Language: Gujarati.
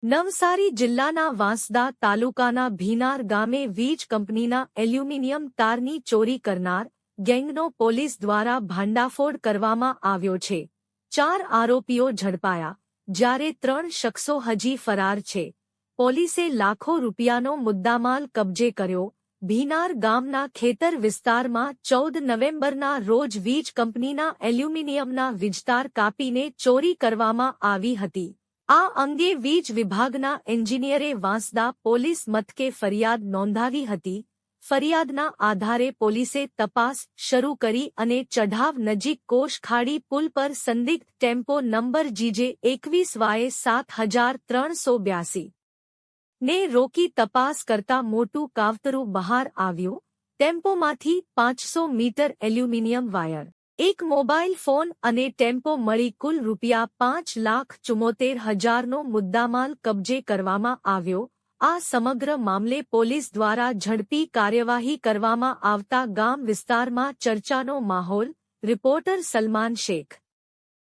નવસારી જિલ્લાના વાંસદા તાલુકાના ભીનાર ગામે વીજ કંપનીના એલ્યુમિનિયમ તારની ચોરી કરનાર ગેંગનો પોલીસ દ્વારા ભાંડાફોડ કરવામાં આવ્યો છે। 4 આરોપીઓ ઝડપાયા, જ્યારે 3 શખ્સો હજી ફરાર છે। પોલીસે લાખો રૂપિયાનો મુદ્દામાલ કબજે કર્યો। ભીનાર ગામના ખેતર વિસ્તારમાં 14 નવેમ્બરના રોજ વીજ કંપનીના એલ્યુમિનિયમના વીજતાર કાપીને ચોરી કરવામાં આવી હતી। આ અંગે વીજ વિભાગના એન્જિનિયરે વાંસદા પોલીસ મથકે ફરિયાદ નોંધાવી હતી। ફરિયાદના આધારે પોલીસે તપાસ શરૂ કરી અને ચઢાવ નજીક કોષખાડી પુલ પર સંદિગ્ધ ટેમ્પો નંબર GJ21Y7382 ને રોકી તપાસ કરતા મોટું કાવતરું બહાર આવ્યું। ટેમ્પોમાંથી 500 મીટર એલ્યુમિનિયમ વાયર, એક મોબાઈલ ફોન અને ટેમ્પો મળી કુલ ₹5,74,000નો મુદ્દામાલ કબજે કરવામાં આવ્યો। આ સમગ્ર મામલે પોલીસ દ્વારા ઝડપી કાર્યવાહી કરવામાં આવતા ગામ વિસ્તારમાં ચર્ચાનો માહોલ। રિપોર્ટર સલમાન શેખ।